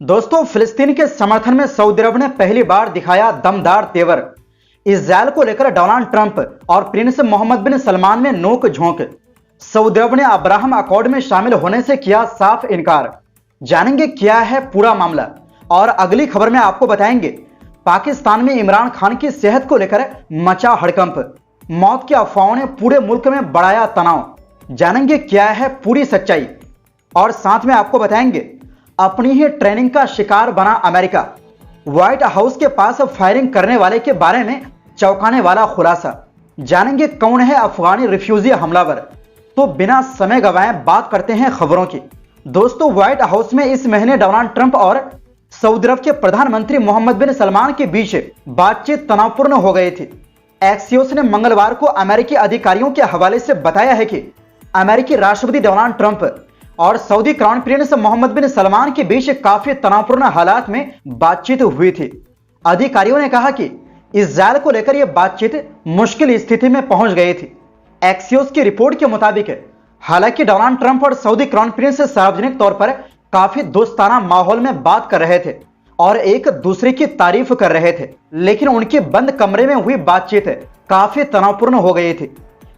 दोस्तों, फिलिस्तीन के समर्थन में सऊदी अरब ने पहली बार दिखाया दमदार तेवर। इस्राएल को लेकर डोनाल्ड ट्रंप और प्रिंस मोहम्मद बिन सलमान में नोक झोंक। सऊदी अरब ने अब्राहम अकॉर्ड में शामिल होने से किया साफ इनकार। जानेंगे क्या है पूरा मामला, और अगली खबर में आपको बताएंगे पाकिस्तान में इमरान खान की सेहत को लेकर मचा हड़कंप। मौत की अफवाहों ने पूरे मुल्क में बढ़ाया तनाव। जानेंगे क्या है पूरी सच्चाई, और साथ में आपको बताएंगे अपनी ही ट्रेनिंग का शिकार बना अमेरिका। व्हाइट हाउस के पास फायरिंग करने वाले के बारे में चौंकाने वाला खुलासा। जानेंगे कौन है अफगानी रिफ्यूजी हमलावर। तो बिना समय गंवाए बात करते हैं खबरों की। दोस्तों, व्हाइट हाउस में इस महीने डोनाल्ड ट्रंप और सऊदी अरब के प्रधानमंत्री मोहम्मद बिन सलमान के बीच बातचीत तनावपूर्ण हो गई थी। एक्सियोस ने मंगलवार को अमेरिकी अधिकारियों के हवाले से बताया है कि अमेरिकी राष्ट्रपति डोनाल्ड ट्रंप और सऊदी क्राउन प्रिंस मोहम्मद बिन सलमान के बीच काफी तनावपूर्ण हालात में बातचीत हुई थी। अधिकारियों ने कहा कि इस्राएल को लेकर यह बातचीत मुश्किल स्थिति में पहुंच गई थी। एक्सियोस की रिपोर्ट के मुताबिक हालांकि डोनाल्ड ट्रंप और सऊदी क्राउन प्रिंस सार्वजनिक तौर पर काफी दोस्ताना माहौल में बात कर रहे थे और एक दूसरे की तारीफ कर रहे थे, लेकिन उनके बंद कमरे में हुई बातचीत काफी तनावपूर्ण हो गई थी।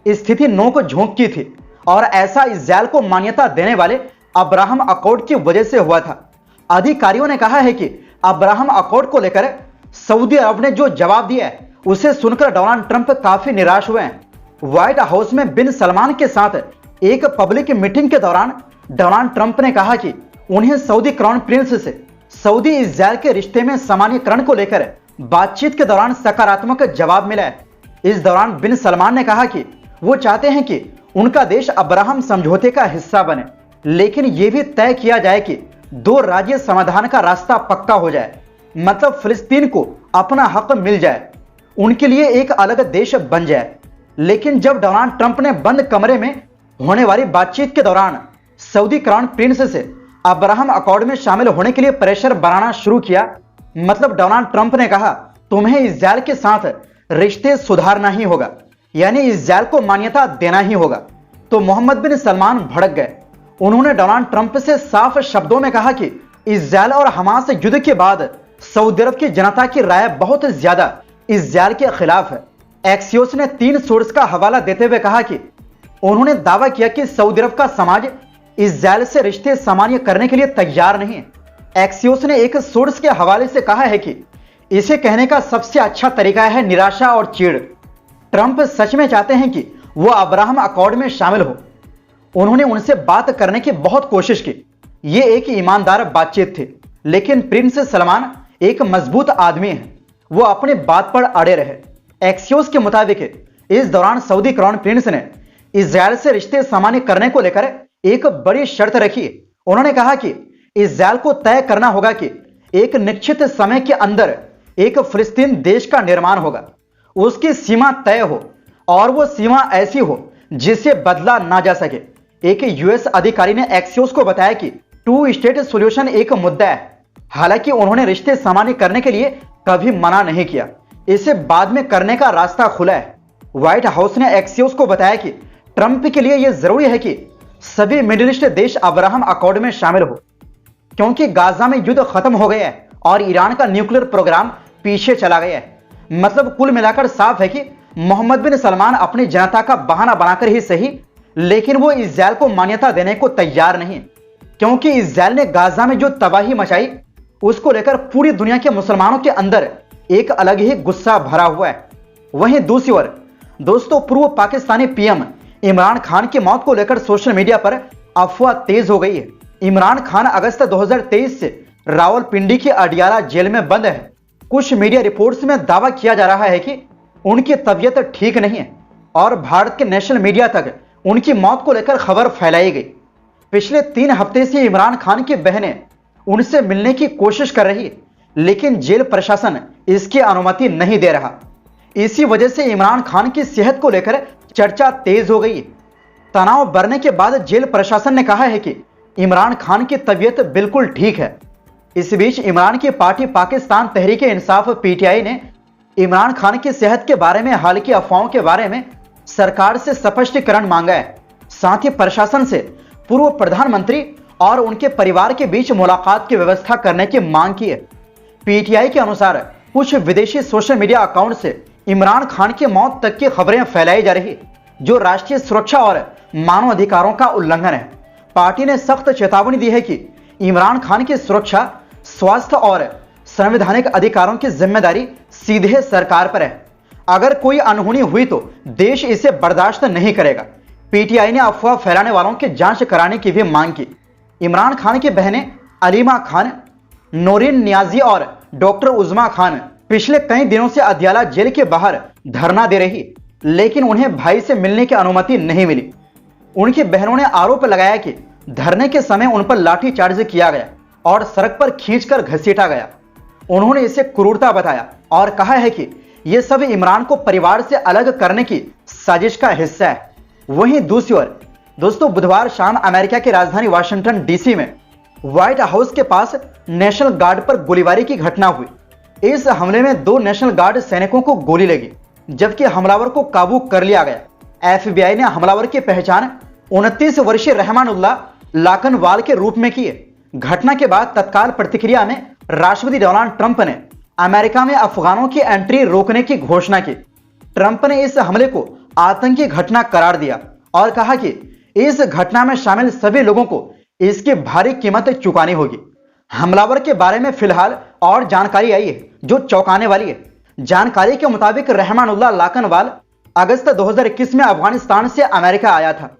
स्थिति नोक झोंक की थी और ऐसा इस्राएल को मान्यता देने वाले अब्राहम अकॉर्ड की वजह से हुआ था। अधिकारियों ने कहा है कि अब्राहम अकॉर्ड को लेकर सऊदी अरब ने जो जवाब दिया है उसे सुनकर डोनाल्ड ट्रंप काफी निराश हुए हैं। व्हाइट हाउस में बिन सलमान के साथ एक पब्लिक मीटिंग के दौरान डोनाल्ड ट्रंप ने कहा कि उन्हें सऊदी क्राउन प्रिंस से सऊदी इस्राएल के रिश्ते में सामान्यकरण को लेकर बातचीत के दौरान सकारात्मक जवाब मिला है। इस दौरान बिन सलमान ने कहा कि वो चाहते हैं कि उनका देश अब्राहम समझौते का हिस्सा बने, लेकिन यह भी तय किया जाए कि दो राज्य समाधान का रास्ता पक्का हो जाए, मतलब फिलिस्तीन को अपना हक मिल जाए, उनके लिए एक अलग देश बन जाए। लेकिन जब डोनाल्ड ट्रंप ने बंद कमरे में होने वाली बातचीत के दौरान सऊदी क्राउन प्रिंस से अब्राहम अकॉर्ड में शामिल होने के लिए प्रेशर बनाना शुरू किया, मतलब डोनाल्ड ट्रंप ने कहा तुम्हें इस्राएल के साथ रिश्ते सुधारना ही होगा, यानी इस्राएल को मान्यता देना ही होगा, तो मोहम्मद बिन सलमान भड़क गए। उन्होंने डोनाल्ड ट्रंप से साफ शब्दों में कहा कि इस्राएल और हमास युद्ध के बाद सऊदी अरब की जनता की राय बहुत ज्यादा इस्राएल के खिलाफ है। एक्सियोस ने 3 सोर्स का हवाला देते हुए कहा कि उन्होंने दावा किया कि सऊदी अरब का समाज इस्राएल से रिश्ते सामान्य करने के लिए तैयार नहीं है। एक्सियोस ने एक सोर्स के हवाले से कहा है कि इसे कहने का सबसे अच्छा तरीका है निराशा और चिढ़। ट्रंप सच में चाहते हैं कि वो अब्राहम अकॉर्ड में शामिल हो। उन्होंने उनसे बात करने की बहुत कोशिश की। ये एक ईमानदार बातचीत थी, लेकिन प्रिंस सलमान एक मजबूत आदमी है, वो अपनी बात पर अड़े रहे। एक्सियोस के मुताबिक इस दौरान सऊदी क्राउन प्रिंस ने इस्राएल से रिश्ते सामान्य करने को लेकर एक बड़ी शर्त रखी। उन्होंने कहा कि इस्राएल को तय करना होगा कि एक निश्चित समय के अंदर एक फिलिस्तीन देश का निर्माण होगा, उसकी सीमा तय हो और वो सीमा ऐसी हो जिसे बदला ना जा सके। एक यूएस अधिकारी ने एक्सियोस को बताया कि 2 स्टेट सॉल्यूशन एक मुद्दा है। हालांकि उन्होंने रिश्ते सामान्य करने के लिए कभी मना नहीं किया, इसे बाद में करने का रास्ता खुला है। व्हाइट हाउस ने एक्सियोस को बताया कि ट्रंप के लिए यह जरूरी है कि सभी मिडिल ईस्ट देश अब्राहम अकॉर्ड में शामिल हो, क्योंकि गाजा में युद्ध खत्म हो गया है और ईरान का न्यूक्लियर प्रोग्राम पीछे चला गया है। मतलब कुल मिलाकर साफ है कि मोहम्मद बिन सलमान अपनी जनता का बहाना बनाकर ही सही, लेकिन वो इस्राएल को मान्यता देने को तैयार नहीं, क्योंकि इस्राएल ने गाजा में जो तबाही मचाई उसको लेकर पूरी दुनिया के मुसलमानों के अंदर एक अलग ही गुस्सा भरा हुआ है। वहीं दूसरी ओर दोस्तों, पूर्व पाकिस्तानी पीएम इमरान खान की मौत को लेकर सोशल मीडिया पर अफवाह तेज हो गई है। इमरान खान अगस्त 2023 से रावलपिंडी की अडियाला जेल में बंद है। कुछ मीडिया रिपोर्ट्स में दावा किया जा रहा है कि उनकी तबीयत ठीक नहीं है और भारत के नेशनल मीडिया तक उनकी मौत को लेकर खबर फैलाई गई। पिछले 3 हफ्ते से इमरान खान की बहनें उनसे मिलने की कोशिश कर रही है, लेकिन जेल प्रशासन इसकी अनुमति नहीं दे रहा। इसी वजह से इमरान खान की सेहत को लेकर चर्चा तेज हो गई। तनाव बढ़ने के बाद जेल प्रशासन ने कहा है कि इमरान खान की तबीयत बिल्कुल ठीक है। इस बीच इमरान की पार्टी पाकिस्तान तहरीक इंसाफ पीटीआई ने इमरान खान की सेहत के बारे में हाल की अफवाहों के बारे में सरकार से स्पष्टीकरण मांगा है। साथ ही प्रशासन से पूर्व प्रधानमंत्री और उनके परिवार के बीच मुलाकात की व्यवस्था करने की मांग की है। पीटीआई के अनुसार कुछ विदेशी सोशल मीडिया अकाउंट से इमरान खान की मौत तक की खबरें फैलाई जा रही, जो राष्ट्रीय सुरक्षा और मानव अधिकारों का उल्लंघन है। पार्टी ने सख्त चेतावनी दी है कि इमरान खान की सुरक्षा, स्वास्थ्य और संवैधानिक अधिकारों की जिम्मेदारी सीधे सरकार पर है। अगर कोई अनहोनी हुई तो देश इसे बर्दाश्त नहीं करेगा। पीटीआई ने अफवाह फैलाने वालों की जांच कराने की भी मांग की। इमरान खान की बहनें अलीमा खान, नौरीन नियाजी और डॉक्टर उज़मा खान पिछले कई दिनों से अदयाला जेल के बाहर धरना दे रही, लेकिन उन्हें भाई से मिलने की अनुमति नहीं मिली। उनकी बहनों ने आरोप लगाया कि धरने के समय उन पर लाठीचार्ज किया गया और सड़क पर खींचकर घसीटा गया। उन्होंने इसे क्रूरता बताया और कहा है कि यह सब इमरान को परिवार से अलग करने की साजिश का हिस्सा है। वहीं दूसरी ओर दोस्तों, बुधवार शाम अमेरिका की राजधानी वाशिंगटन डीसी में व्हाइट हाउस के पास नेशनल गार्ड पर गोलीबारी की घटना हुई। इस हमले में 2 नेशनल गार्ड सैनिकों को गोली लगी, जबकि हमलावर को काबू कर लिया गया। एफबीआई ने हमलावर की पहचान 29 वर्षीय रहमानुल्लाह लाकनवाल के रूप में की है। घटना के बाद तत्काल प्रतिक्रिया में राष्ट्रपति डोनाल्ड ट्रंप ने अमेरिका में अफगानों की एंट्री रोकने की घोषणा की। ट्रंप ने इस हमले को आतंकी घटना करार दिया और कहा कि इस घटना में शामिल सभी लोगों को इसकी भारी कीमत चुकानी होगी। हमलावर के बारे में फिलहाल और जानकारी आई है जो चौंकाने वाली है। जानकारी के मुताबिक रहमानुल्लाह लाकनवाल अगस्त 2021 में अफगानिस्तान से अमेरिका आया था।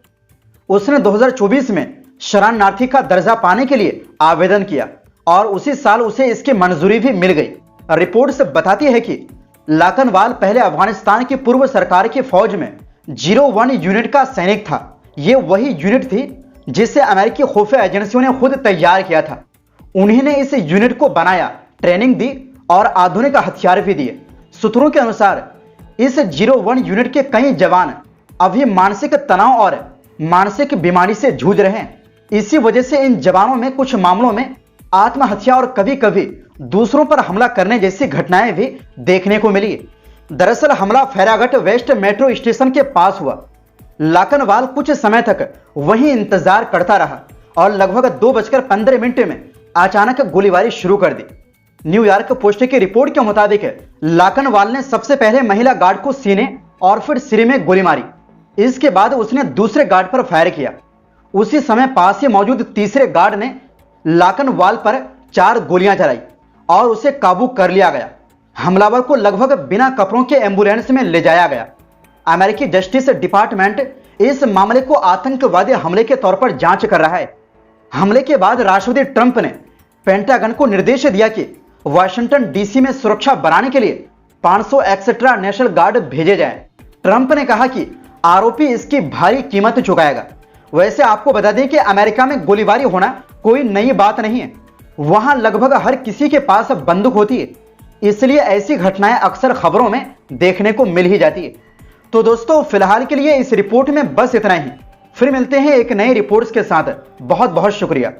उसने 2024 में शरणार्थी का दर्जा पाने के लिए आवेदन किया और उसी साल उसे इसकी मंजूरी भी मिल गई। रिपोर्ट्स बताती है कि लाकनवाल पहले अफगानिस्तान की पूर्व सरकार की फौज में 01 यूनिट का सैनिक था। यह वही यूनिट थी जिसे अमेरिकी खुफिया एजेंसियों ने खुद तैयार किया था। उन्हीं ने इस यूनिट को बनाया, ट्रेनिंग दी और आधुनिक हथियार भी दिए। सूत्रों के अनुसार इस 01 यूनिट के कई जवान अभी मानसिक तनाव और मानसिक बीमारी से जूझ रहे हैं। इसी वजह से इन जवानों में कुछ मामलों में आत्महत्या और कभी कभी दूसरों पर हमला करने जैसी घटनाएं भी देखने को मिली। दरअसल हमला फैरागट वेस्ट मेट्रो स्टेशन के पास हुआ। लाकनवाल कुछ समय तक वहीं इंतजार करता रहा और लगभग 2:15 में अचानक गोलीबारी शुरू कर दी। न्यूयॉर्क पोस्ट की रिपोर्ट के मुताबिक लाकनवाल ने सबसे पहले महिला गार्ड को सीने और फिर सिर में गोली मारी। इसके बाद उसने दूसरे गार्ड पर फायर किया। उसी समय पास ही मौजूद तीसरे गार्ड ने लाकनवाल पर 4 गोलियां चलाई और उसे काबू कर लिया गया। हमलावर को लगभग बिना कपड़ों के एम्बुलेंस में ले जाया गया। अमेरिकी जस्टिस डिपार्टमेंट इस मामले को आतंकवादी हमले के तौर पर जांच कर रहा है। हमले के बाद राष्ट्रपति ट्रंप ने पेंटागन को निर्देश दिया कि वाशिंगटन डीसी में सुरक्षा बढ़ाने के लिए 500 एक्स्ट्रा नेशनल गार्ड भेजे जाएं। ट्रंप ने कहा कि आरोपी इसकी भारी कीमत चुकाएगा। वैसे आपको बता दें कि अमेरिका में गोलीबारी होना कोई नई बात नहीं है। वहां लगभग हर किसी के पास बंदूक होती है, इसलिए ऐसी घटनाएं अक्सर खबरों में देखने को मिल ही जाती है। तो दोस्तों, फिलहाल के लिए इस रिपोर्ट में बस इतना ही। फिर मिलते हैं एक नई रिपोर्ट्स के साथ। बहुत बहुत शुक्रिया।